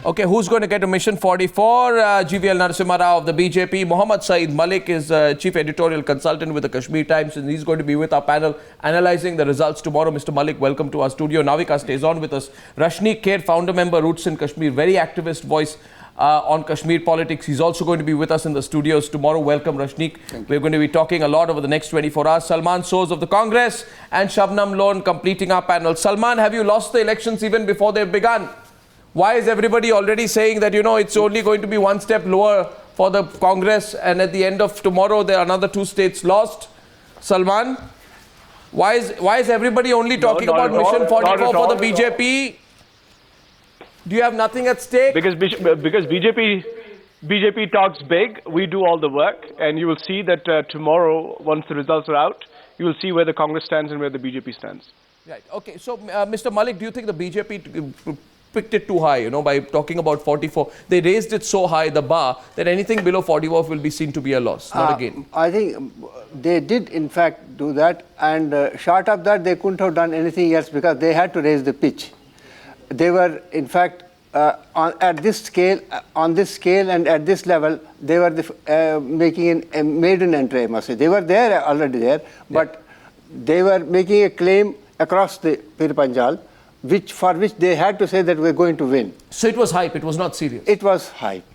Okay, who's going to get a mission 44? GVL Narasimha Rao of the BJP. Mohammad Sayeed. Malik is Chief Editorial Consultant with the Kashmir Times, and he's going to be with our panel analysing the results tomorrow. Mr. Malik, welcome to our studio. Navika stays on with us. Rashneek, Kher, founder member, roots in Kashmir, very activist voice on Kashmir politics. He's also going to be with us in the studios tomorrow. Welcome, Rashneek. We're going to be talking a lot over the next 24 hours. Salman Soz of the Congress and Shabnam Lone completing our panel. Salman, have you lost the elections even before they've begun? Why is everybody already saying that, it's only going to be one step lower for the Congress, and at the end of tomorrow there are another 2 states lost? Salman, why is everybody only talking about Mission 44 for the BJP? Do you have nothing at stake? Because BJP talks big, we do all the work, and you will see that tomorrow, once the results are out, you will see where the Congress stands and where the BJP stands. Right. Okay. So, Mr. Malik, do you think the BJP picked it too high, by talking about 44? They raised it so high, the bar, that anything below 44 will be seen to be a loss, not a gain. I think they did, in fact, do that. And short of that, they couldn't have done anything else because they had to raise the pitch. They were, in fact, on this scale and at this level, they were making a maiden entry, I must say. They were there, already there, but they were making a claim across the Pir Panjal, for which they had to say that we're going to win. So it was hype, it was not serious? It was hype.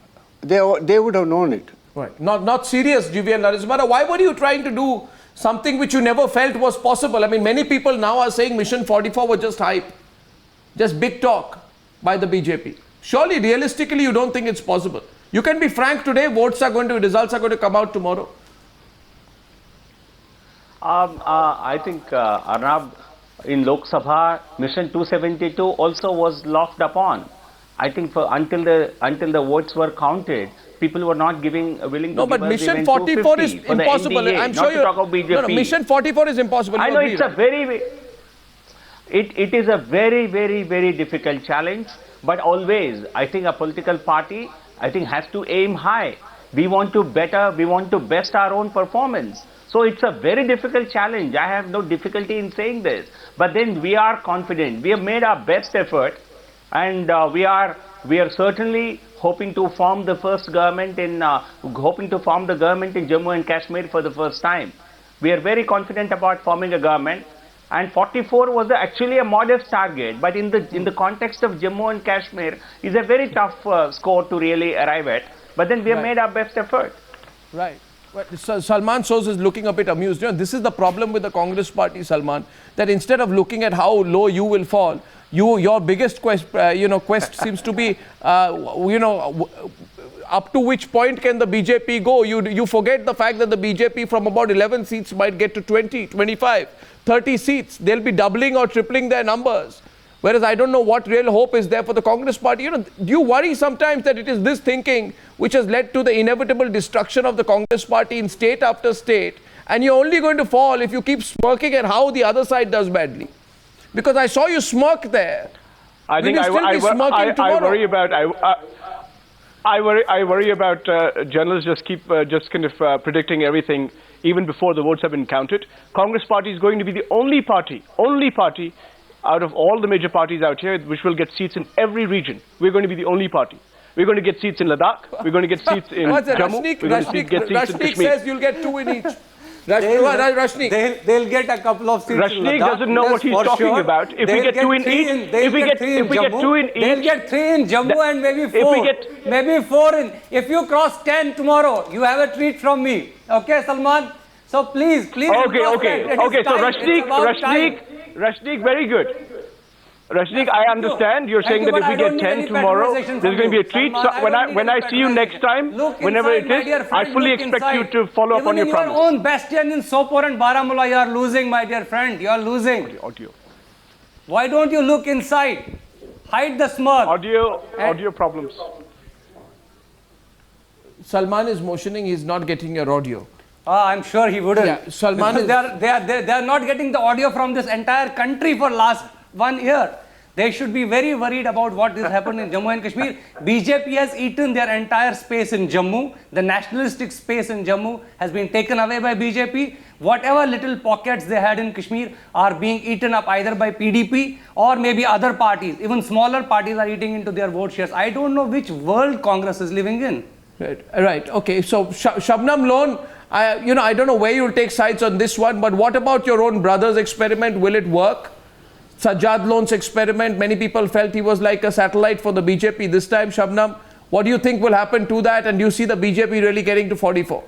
They would have known it. Right. Not serious, GVL Narasimha. Why were you trying to do something which you never felt was possible? I mean, many people now are saying Mission 44 was just hype, just big talk by the BJP. Surely, realistically, you don't think it's possible. You can be frank today, results are going to come out tomorrow. I think, Arnab, in Lok Sabha, Mission 272 also was laughed upon. I think until the votes were counted, people were not willing to give us. No, but Mission 44 is impossible. NDA, I'm sure you. No, Mission 44 is impossible. I know it's a very. It is a very, very, very difficult challenge. But always, I think a political party, has to aim high. We want to best our own performance. So it's a very difficult challenge. I have no difficulty in saying this. But then we are confident. We have made our best effort, and we are certainly hoping to form the government in Jammu and Kashmir for the first time. We are very confident about forming a government. And 44 was actually a modest target, but in the context of Jammu and Kashmir, is a very tough score to really arrive at. But then we have made our best effort. Right. So Salman Soz is looking a bit amused. This is the problem with the Congress party, Salman, that instead of looking at how low you will fall, your biggest quest seems to be, up to which point can the BJP go? You forget the fact that the BJP from about 11 seats might get to 20, 25, 30 seats. They'll be doubling or tripling their numbers. Whereas I don't know what real hope is there for the Congress party. Do you worry sometimes that it is this thinking which has led to the inevitable destruction of the Congress party in state after state, and you're only going to fall if you keep smirking at how the other side does badly? Because I saw you smirk there. I worry about journalists just kind of predicting everything even before the votes have been counted. Congress party is going to be the only party out of all the major parties out here which will get seats in every region. We're going to be the only party. We're going to get seats in Ladakh. We're going to get seats in Jammu. Rashneek says you'll get 2 in each. Rashneek. They'll get a couple of seats. Rashneek doesn't know what he's talking about. If we get 2 in each, they'll get 3 in Jammu and maybe 4. Maybe 4 in. If you cross 10 tomorrow, you have a treat from me. Okay, Salman? So please. Okay. So Rashneek, very good. Rashneek, I understand. You're saying that if we get 10 tomorrow, there's going to be a treat. So when I see you next time, whenever it is, I fully expect you to follow up on your promise. Your own bastion in Sopore and Baramulla, you are losing, my dear friend. You are losing. Audio. Why don't you look inside? Hide the smirk. Audio problems. Salman is motioning. He's not getting your audio. I'm sure he wouldn't. Yeah, Salman they are not getting the audio from this entire country for last 1 year. They should be very worried about what has happened in Jammu and Kashmir. BJP has eaten their entire space in Jammu. The nationalistic space in Jammu has been taken away by BJP. Whatever little pockets they had in Kashmir are being eaten up either by PDP or maybe other parties. Even smaller parties are eating into their vote shares. I don't know which world Congress is living in. Right. Okay. So Shabnam Lone, I don't know where you'll take sides on this one, but what about your own brother's experiment? Will it work? Sajjad Lone's experiment, many people felt he was like a satellite for the BJP this time. Shabnam, what do you think will happen to that? And do you see the BJP really getting to 44?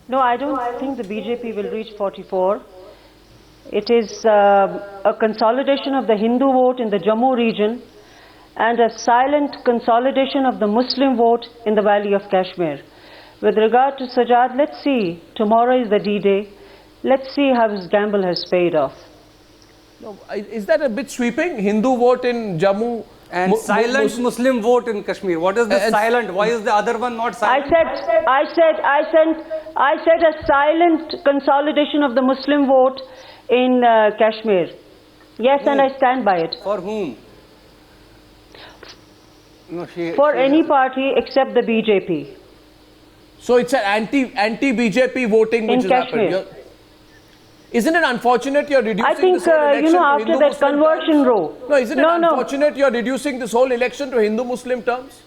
No, I don't think the BJP will reach 44. It is a consolidation of the Hindu vote in the Jammu region and a silent consolidation of the Muslim vote in the Valley of Kashmir. With regard to Sajjad, let's see. Tomorrow is the D-Day. Let's see how his gamble has paid off. No, is that a bit sweeping? Hindu vote in Jammu and silent Muslim vote in Kashmir. What is the silent? Why is the other one not silent? I said a silent consolidation of the Muslim vote in Kashmir. Yes, and I stand by it. For whom? No, for any party except the BJP. So it's an anti-BJP voting which in has Kashmir. happened. Isn't it after you're reducing I think, this whole election to after that Hindu-Muslim conversion terms? row. No, isn't it unfortunate you're reducing this whole election to Hindu-Muslim terms?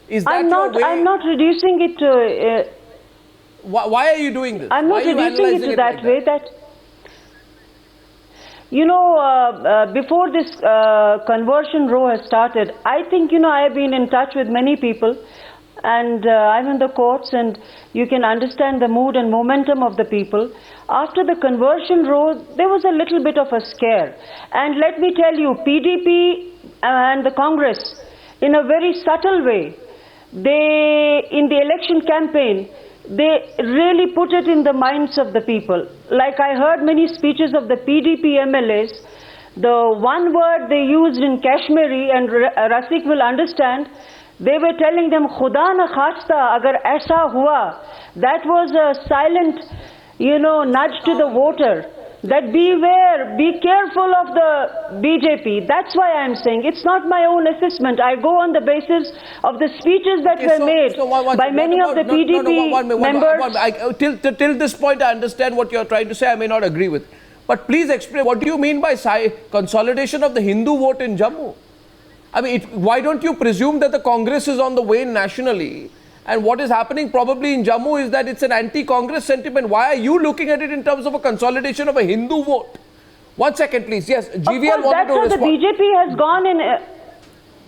Is that I'm not reducing it to... why are you doing this? I'm not reducing it to that way. Before this conversion row has started, I think, I have been in touch with many people and I'm in the courts and you can understand the mood and momentum of the people. After the conversion row, there was a little bit of a scare. And let me tell you, PDP and the Congress, in a very subtle way, in the election campaign, they really put it in the minds of the people. Like I heard many speeches of the PDP MLAs, the one word they used in Kashmiri, and Rashneek will understand, they were telling them, Khuda na khasta, agar aisa hua. That was a silent, nudge to the voter. That beware, be careful of the BJP. That's why I'm saying it's not my own assessment. I go on the basis of the speeches that were made by many of the PDP members. Till this point, I understand what you're trying to say. I may not agree with. But please explain, what do you mean by consolidation of the Hindu vote in Jammu? I mean, why don't you presume that the Congress is on the wane nationally? And what is happening probably in Jammu is that it's an anti-Congress sentiment. Why are you looking at it in terms of a consolidation of a Hindu vote? 1 second, please. Yes, GVL wanted to respond. That's how the BJP has gone in...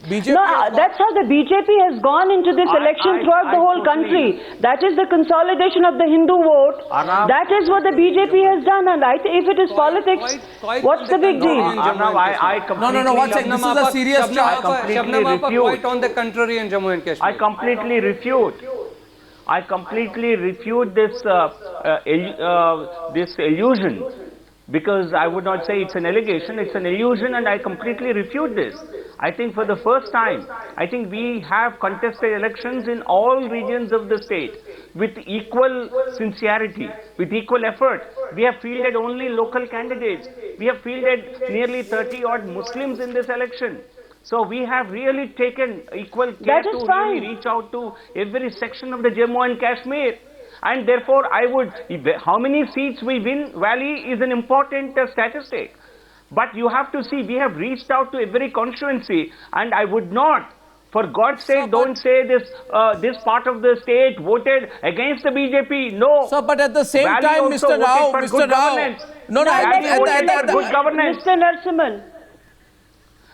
that's how the BJP has gone into this election throughout the whole country. That is the consolidation of the Hindu vote. Arnab, that is what the BJP has done. And if it is politics, what's the big deal? Arnab, I completely... No, 1 second. This is a serious charge. Shabnam, quite on the contrary in Jammu and Kashmir. I completely refute this illusion. Because I would not say it's an allegation, it's an illusion, and I completely refute this. I think for the first time, I think we have contested elections in all regions of the state with equal sincerity, with equal effort. We have fielded only local candidates. We have fielded nearly 30-odd Muslims in this election. So we have really taken equal care to really reach out to every section of the Jammu and Kashmir. And therefore, how many seats we win valley is an important statistic. But you have to see, we have reached out to every constituency, and I would not, for God's sake, don't say this part of the state voted against the BJP. No. So, but at the same time, Mr. Rao, good governance. Good governance. Mr. Narasimha.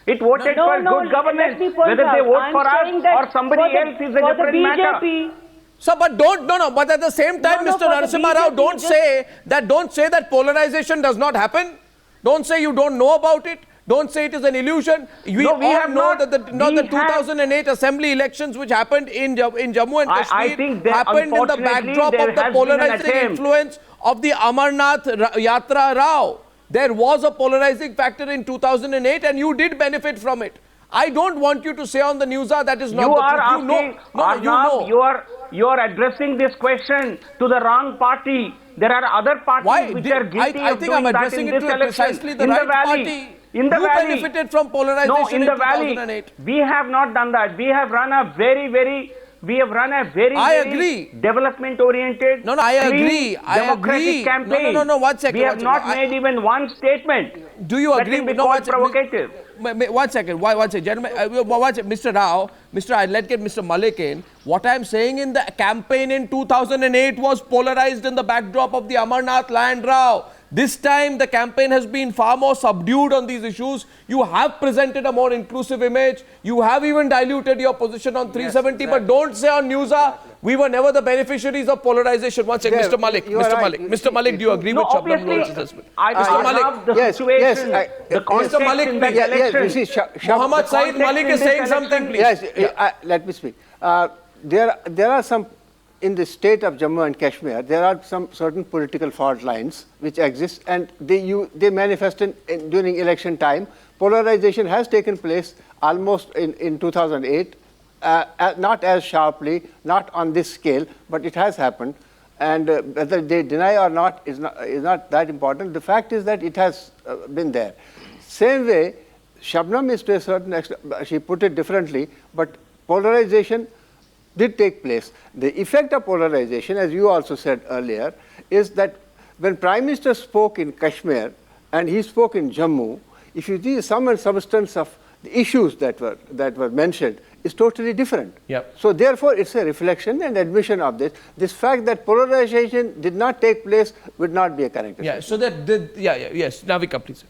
It voted for good governance. Whether they vote for us or somebody else is a different matter. So, but but at the same time, Mr. Narasimha Rao, don't say that polarization does not happen. Don't say you don't know about it. Don't say it is an illusion. We all know that the 2008 assembly elections which happened in Jammu and Kashmir happened in the backdrop of the polarizing influence of the Amarnath Yatra Rao. There was a polarizing factor in 2008 and you did benefit from it. I don't want you to say on the news that is not the truth. You are addressing this question to the wrong party. There are other parties Why? which are guilty I of think doing I'm that addressing in it this to election. precisely the In right the valley. party. In the you valley. benefited from polarization No, in the valley. 2008. We have not done that. We have run a very development-oriented, No, I agree. democratic campaign. No, 1 second. We have not made even one statement. Do you agree? That can be called provocative. 1 second. 1 second. Gentlemen, 1 second. Mr. Rao, let's get Mr. Malik in. What I'm saying in the campaign in 2008 was polarized in the backdrop of the Amarnath land row. This time, the campaign has been far more subdued on these issues. You have presented a more inclusive image. You have even diluted your position on 370. Yes, exactly. But don't say on Newshour, we were never the beneficiaries of polarization. One second, Mr. Malik. Mr. Malik, do you agree with Shabnam Lowell's assessment? Mr. Malik, the situation, the context Mr. Malik, in the election. Mohammad Sayeed Malik is saying something, please. Yes, let me speak. There are some, in the state of Jammu and Kashmir, there are some certain political fault lines which exist, and they manifest during election time. Polarization has taken place almost in 2008, not as sharply, not on this scale, but it has happened. And whether they deny or not is not that important. The fact is that it has been there. Same way, Shabnam is to a certain extent, she put it differently, but polarization did take place. The effect of polarization, as you also said earlier, is that when Prime Minister spoke in Kashmir and he spoke in Jammu, if you see the sum and substance of the issues that were mentioned is totally different. Yep. So therefore, it's a reflection and admission of this. This fact that polarization did not take place would not be a correct assessment. Yeah. So yes. Navika, please.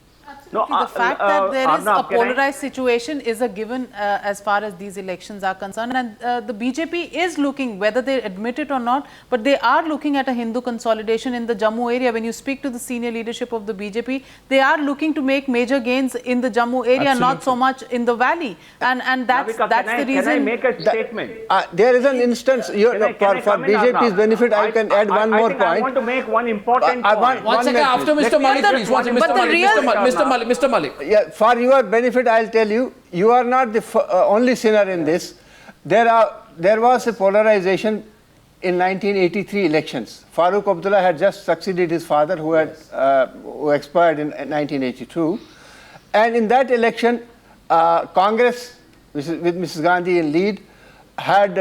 No, the fact that there is a polarized situation is a given as far as these elections are concerned, and the BJP is looking, whether they admit it or not, but they are looking at a Hindu consolidation in the Jammu area. When you speak to the senior leadership of the BJP, they are looking to make major gains in the Jammu area, absolutely, not so much in the valley, and that's the reason. Can I make a statement? There is an instance, for BJP's benefit, I can add one more point. I want to make one important point. One second, after Mr. Malik, please. Mr. Malik. Yeah, for your benefit, I'll tell you, you are not the only sinner in this. There was a polarization in 1983 elections. Farooq Abdullah had just succeeded his father, who expired in 1982. And in that election, Congress, with Mrs. Gandhi in lead, had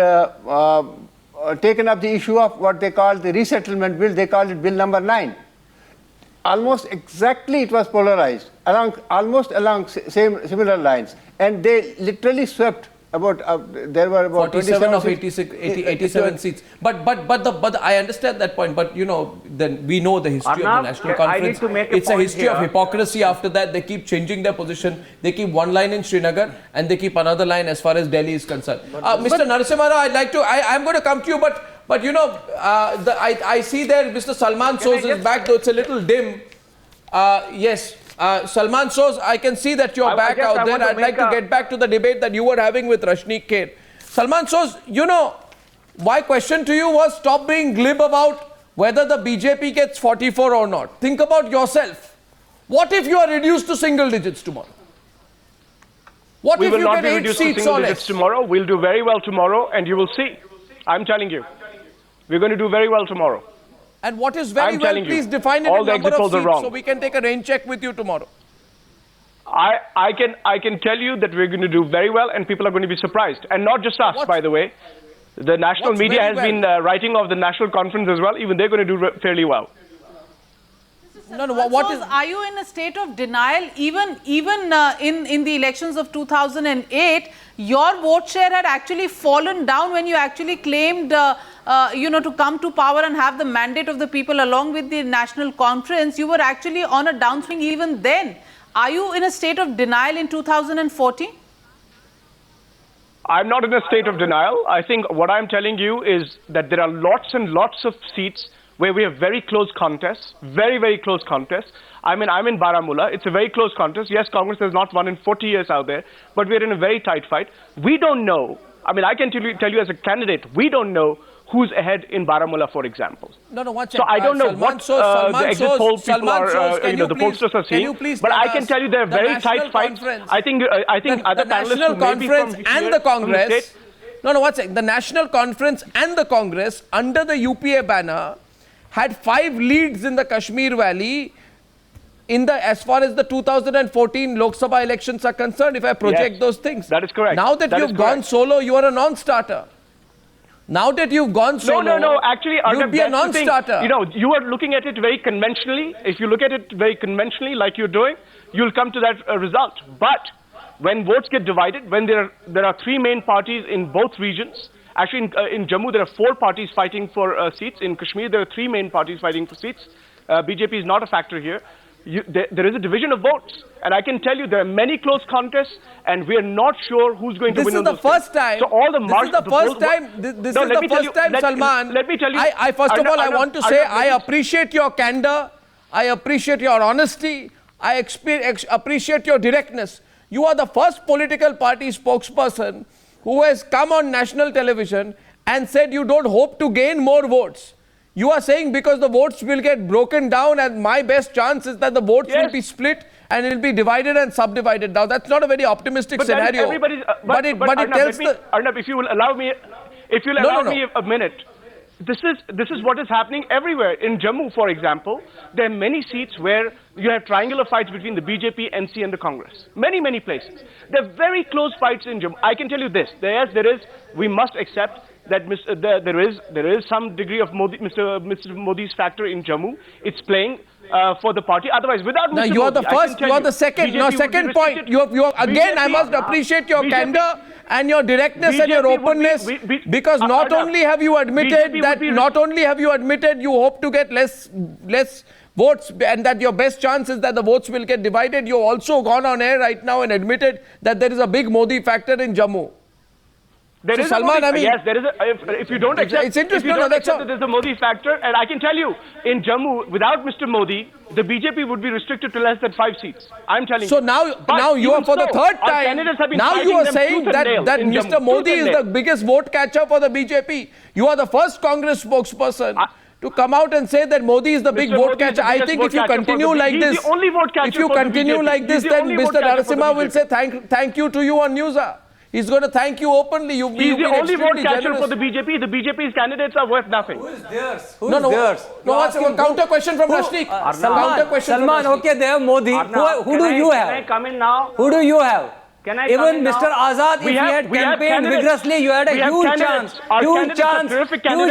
taken up the issue of what they called the resettlement bill. They called it Bill number 9. Almost exactly it was polarized, almost along similar lines. And they literally swept there were about 47 of 87 seats. But I understand that point. But then we know the history of the National Conference. It's a history of hypocrisy. After that, they keep changing their position. They keep one line in Srinagar and they keep another line as far as Delhi is concerned. Mr. Narasimha, I'm going to come to you, but I see there Mr. Salman Soz is back, though it's a little dim. Yes. Salman Soz, I can see that you're back out there. I'd like to get back to the debate that you were having with Rashneek Kher. Salman Soz, my question to you was, stop being glib about whether the BJP gets 44 or not. Think about yourself. What if you are reduced to single digits tomorrow? What if you get 8 seats or less? Tomorrow. We'll do very well tomorrow, and you will see. I'm telling you. We're going to do very well tomorrow. And what is very well, please define it in number of seats so we can take a rain check with you tomorrow. I can tell you that we're going to do very well and people are going to be surprised. And not just us, by the way. The national media has been writing of the national conference as well. Even they're going to do fairly well. Are you in a state of denial? Even in the elections of 2008, your vote share had actually fallen down when you actually claimed to come to power and have the mandate of the people along with the national conference. You were actually on a downswing even then. Are you in a state of denial in 2014? I'm not in a state of denial. I think what I'm telling you is that there are lots and lots of seats where we have very close contests, very, very close contests. I mean, I'm in Baramulla. It's a very close contest. Yes, Congress has not won in 40 years out there, but we're in a very tight fight. We don't know. I mean, I can tell you as a candidate, we don't know who's ahead in Baramulla, for example. So I don't know what the exit poll people are, the pollsters are seeing. But I can tell you they're very tight fights. I think other panelists who may be from and the Congress. The National Conference and the Congress under the UPA banner had 5 leads in the Kashmir Valley as far as the 2014 Lok Sabha elections are concerned, if I project those things. That is correct. Now that you've gone solo, you are a non-starter. Now that you've gone solo, no. Actually, you'll be a non-starter. You know, you are looking at it very conventionally. If you look at it very conventionally, like you're doing, you'll come to that result. But when votes get divided, when there are 3 main parties in both regions. Actually, in Jammu, there are 4 parties fighting for seats. In Kashmir, there are 3 main parties fighting for seats. BJP is not a factor here. There is a division of votes, and I can tell you there are many close contests, and we are not sure who's going to win. This is the first time. So all the this is the first time. This is the first time, Salman. Let me tell you. I first of all, I want to say I appreciate your candor. I appreciate your honesty. I appreciate your directness. You are the first political party spokesperson who has come on national television and said you don't hope to gain more votes. You are saying because the votes will get broken down and my best chance is that the votes will be split and it will be divided and subdivided. Now, that's not a very optimistic scenario. But it tells Arnab, if you will allow me, a minute. This is what is happening everywhere. In Jammu, for example, there are many seats where you have triangular fights between the BJP, NC and the Congress. Many places. There are very close fights in Jammu. I can tell you this. There is, we must accept that there is some degree of Mr. Modi's factor in Jammu. It's playing for the party. Otherwise, without Mr. Modi, you are the first, you are the second. No, second point. You again, I must appreciate your candor and your directness and your openness, because not only have you admitted you hope to get less votes and that your best chance is that the votes will get divided, you've also gone on air right now and admitted that there is a big Modi factor in Jammu. There is Salman, a Modi, yes, there is a, if you don't accept, it's interesting, that there's a Modi factor, and I can tell you, in Jammu, without Mr. Modi, the BJP would be restricted to less than 5 seats. I'm telling you. So now you are for the third time, now you are saying that Mr. Modi is the biggest vote catcher for the BJP. You are the first Congress spokesperson to come out and say that Modi is the big vote catcher. I think if you continue like this, then Mr. Narasimha will say thank you to you on Newshour. He's going to thank you openly. He's the only vote catcher for the BJP. The BJP's candidates are worth nothing. Who is theirs? What's a counter question from Rashneek? Salman, okay, they have Modi. Who do you have? Can I come in now? Who do you have? Can I Even Mr. Azad, if he had campaigned vigorously, you had a huge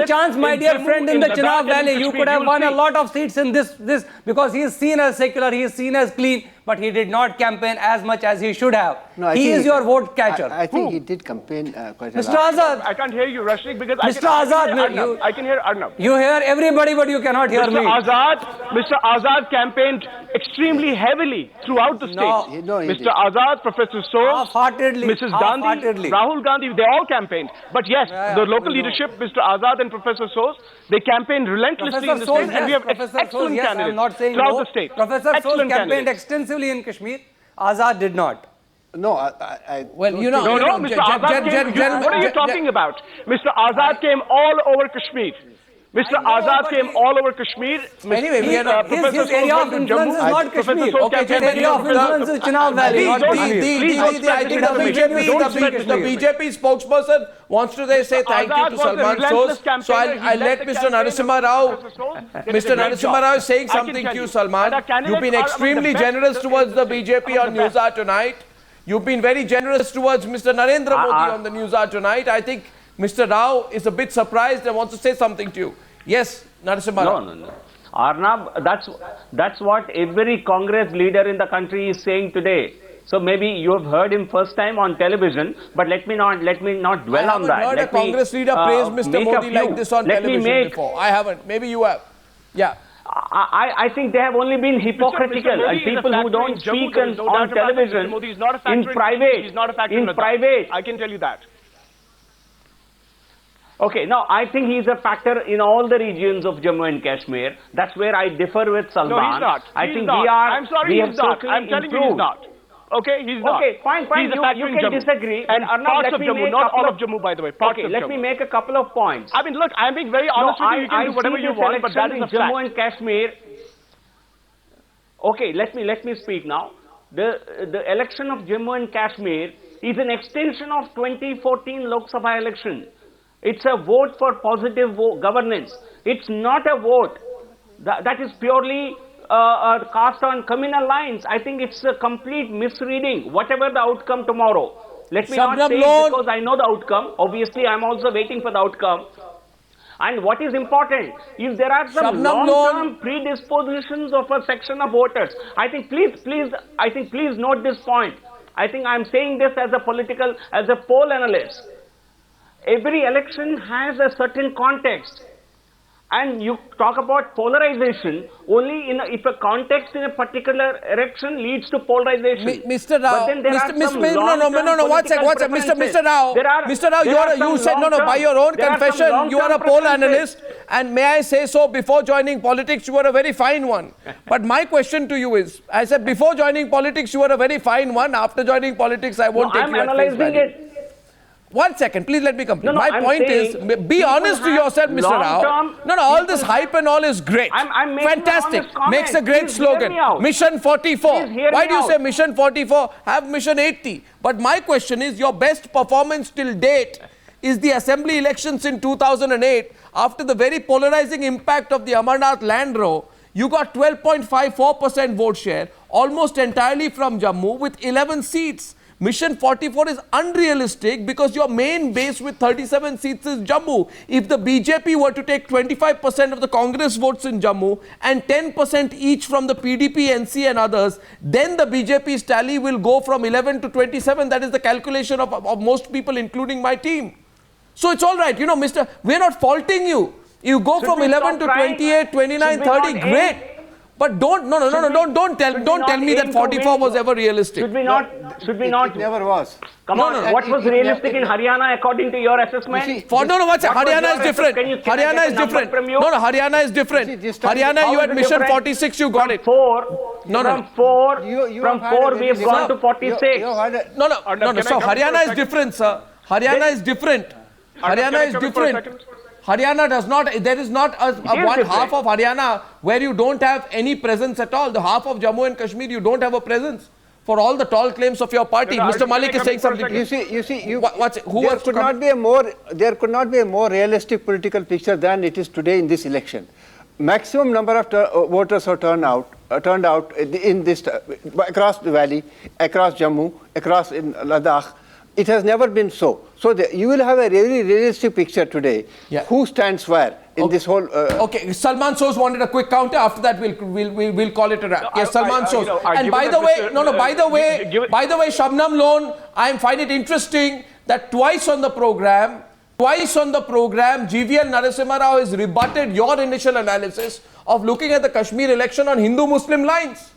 chance, my dear friend, in the Chenab Valley. You could have won a lot of seats in this because he is seen as secular, he is seen as clean, but he did not campaign as much as he should have. No, he is your vote catcher. I think he did campaign quite a lot. Mr. Azad. I can't hear you, Rashneek, because Mr. Azad, I can hear Arnab. You hear everybody, but you cannot hear me. Mr. Azad campaigned extremely heavily throughout the state. No, Mr. Azad, Professor Soos, Mrs. Gandhi, Rahul Gandhi, they all campaigned. But yes, the local leadership, Mr. Azad and Professor Soos, they campaigned relentlessly in the state, and we have excellent candidates throughout the state. Professor Soos campaigned extensively in Kashmir. Azad did not. No, well, you know, Mr. Azad came, what are you talking about? Mr. Azad came all over Kashmir. Mr. Azad came all over Kashmir. Anyway, his area of influence is not Kashmir. His area of influence is Chenab Valley, not Kashmir. I think the BJP spokesperson wants to say thank you to Salman Soos. So I'll let Mr. Narasimha Rao. Mr. Narasimha Rao is saying something to you, Salman. You've been extremely generous towards the BJP on Newshour tonight. You've been very generous towards Mr. Narendra Modi on the Newshour tonight. I think Mr. Rao is a bit surprised and wants to say something to you. Yes, Narasimha Rao. No. Arnab, that's what every Congress leader in the country is saying today. So maybe you have heard him first time on television, but let me not dwell on that. I haven't heard a Congress leader praise Mr. Modi like this on television before. I haven't. Maybe you have. Yeah. I think they have only been hypocritical, and people who don't speak on television, in private. I can tell you that. Okay, now I think he's a factor in all the regions of Jammu and Kashmir. That's where I differ with Salman. No, he's not. I'm sorry, he's not. I'm telling you he's not. Okay, he's not. Okay, fine. He's a factor you in can Jammu. Disagree. And parts of Jammu, not all of Jammu, by the way. Parts of let me make a couple of points. I mean, look, I'm being very honest with you. You can do whatever you want, but that is a fact. Jammu and Kashmir. Okay, let me speak now. The election of Jammu and Kashmir is an extension of 2014 Lok Sabha election. It's a vote for positive governance. It's not a vote that is purely cast on communal lines. I think it's a complete misreading, whatever the outcome tomorrow. Let me not say it because I know the outcome. Obviously, I'm also waiting for the outcome. And what is important is there are some long-term predispositions of a section of voters. I think please note this point. I think I'm saying this as a poll analyst. Every election has a certain context. And you talk about polarization only if a context in a particular direction leads to polarization. Mr. Rao, Mr. Rao, you said, by your own confession, you are a poll analyst. And may I say so, before joining politics, you were a very fine one. But my question to you is, I said, before joining politics, you were a very fine one. After joining politics, I won't take you at face value. 1 second, please let me complete. My point is, be honest to yourself, Mr. Rao. All this hype and all is great. Fantastic. Makes a great slogan. Mission 44. Why do you say Mission 44? Have Mission 80. But my question is, your best performance till date is the assembly elections in 2008. After the very polarizing impact of the Amarnath land row, you got 12.54% vote share, almost entirely from Jammu with 11 seats. Mission 44 is unrealistic because your main base with 37 seats is Jammu. If the BJP were to take 25% of the Congress votes in Jammu and 10% each from the PDP, NC and others, then the BJP's tally will go from 11 to 27. That is the calculation of most people, including my team. So it's all right. Mister, we're not faulting you. You go from 11 to 28, 29, 30, great. But don't tell me that 44 was ever realistic. Should we not? It never was. Come on, what was realistic in Haryana according to your assessment? Haryana is different. Haryana is different. Haryana is different. Haryana, you had Mission 46, you got it. From 4, we have gone to 46. So Haryana is different, sir. Haryana is different. Haryana is different. Haryana does not, there is not a one half of Haryana where you don't have any presence at all. The half of Jammu and Kashmir, you don't have a presence for all the tall claims of your party. Mr. Malik is saying something. There could not be a more realistic political picture than it is today in this election. Maximum number of voters have turned out in this across the valley, across Jammu, across in Ladakh. It has never been so. So you will have a really realistic picture today. Yeah. Who stands where in this whole? Okay, Salman Soz wanted a quick counter. After that, we'll call it a wrap. Yes, Salman Soz. And by the way, Shabnam Lone, I find it interesting that twice on the program, GVL Narasimha Rao has rebutted your initial analysis of looking at the Kashmir election on Hindu-Muslim lines.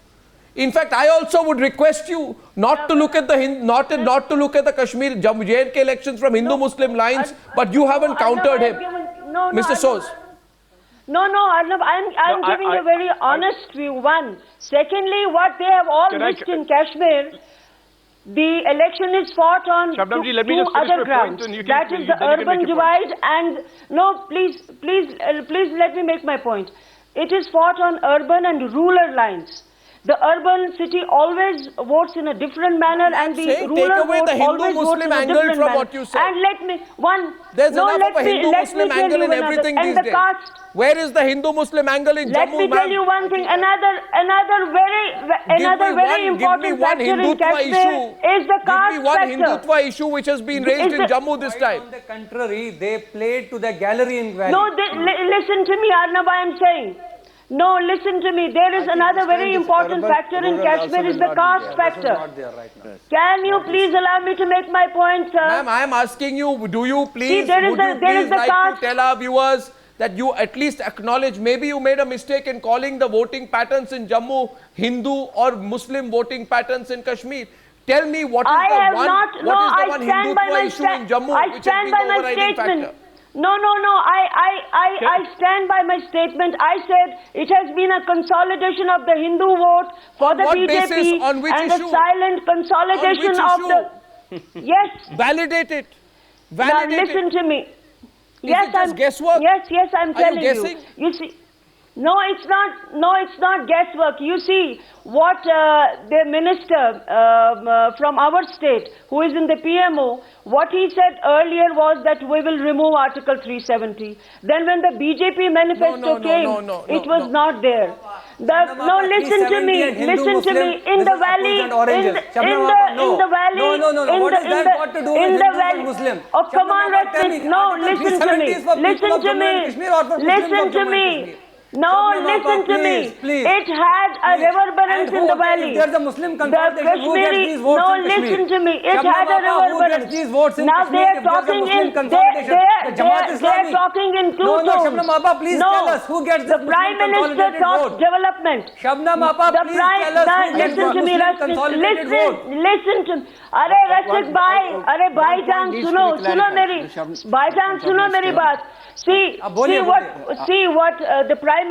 In fact, I also would request you not to look at the Kashmir J&K elections from Hindu-Muslim lines, but you haven't countered him. Mr. Soz. No, Arnab, I'm giving a very honest view, one. Secondly, what they have all missed in Kashmir, the election is fought on two other grounds. That is the urban divide and, please let me make my point. It is fought on urban and rural lines. The urban city always votes in a different manner and the rural vote always votes in a different manner. What you said. And let me, there's enough of a Hindu-Muslim angle in everything these days. Where is the Hindu-Muslim angle in Jammu? Let me tell you one thing, another very important factor in Kashmir is the caste Give me one Hindutva issue which has been raised in Jammu this time. On the contrary, they played to the gallery in Valley. No, listen to me, Arnab, I am saying. No, listen to me. There is another very important factor in Kashmir is the caste factor. Can you please allow me to make my point, sir? Ma'am, I am asking you, do you please, to tell our viewers that you at least acknowledge, maybe you made a mistake in calling the voting patterns in Jammu Hindu or Muslim voting patterns in Kashmir. Tell me what is the one Hindutva issue in Jammu which has been the overriding factor? No. I stand by my statement. I said it has been a consolidation of the Hindu vote for the BJP and the silent consolidation of the... Yes. Validate it. Now listen to me. Yes, I'm guesswork. Yes, I'm telling you. Guessing? You see, No, it's not. No, it's not guesswork. You see, what the minister from our state, who is in the PMO, what he said earlier was that we will remove Article 370. Then when the BJP manifesto came, it was not there. No, listen to me. Listen to me. In the valley, in the valley, in the valley. Oh, come on, Rashneek. No, listen to me. Listen to me. Listen to me. No, listen to me. It had a reverberance in the valley. There's a Muslim consolidation. Who gets these votes no, in Kashmir? listen to me. It had a reverberance. Now they are talking in. They are talking in two tones. No, Shabnam Appa, please tell us who gets the Prime Minister talks development. Shabnam Appa, please tell us who gets the Muslim consolidated vote. Listen to me. अरे रसिक भाई, अरे भाईजान सुनो मेरी बात. See what the Prime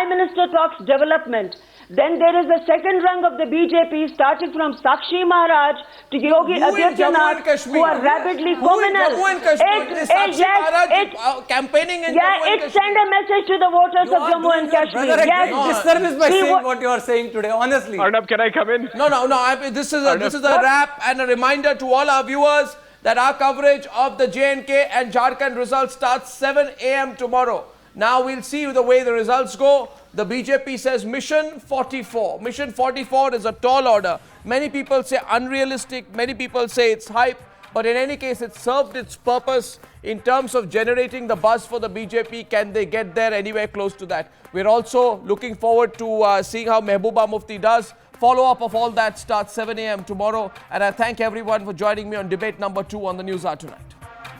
Minister talks development. Then there is a second rung of the BJP, starting from Sakshi Maharaj to Yogi Adityanath, who are rapidly communal. Jammu and Kashmir? Campaigning in Jammu and Kashmir. It send a message to the voters of Jammu and Kashmir. Yes. Disservice by saying what you are saying today, honestly. Arnab, can I come in? No. This is a wrap and a reminder to all our viewers that our coverage of the J&K and Jharkhand results starts 7 a.m. tomorrow. Now we'll see the way the results go. The BJP says Mission 44. Mission 44 is a tall order. Many people say unrealistic. Many people say it's hype. But in any case, it served its purpose in terms of generating the buzz for the BJP. Can they get there anywhere close to that? We're also looking forward to seeing how Mehbooba Mufti does. Follow-up of all that starts 7 a.m. tomorrow. And I thank everyone for joining me on debate number 2 on the Newshour tonight.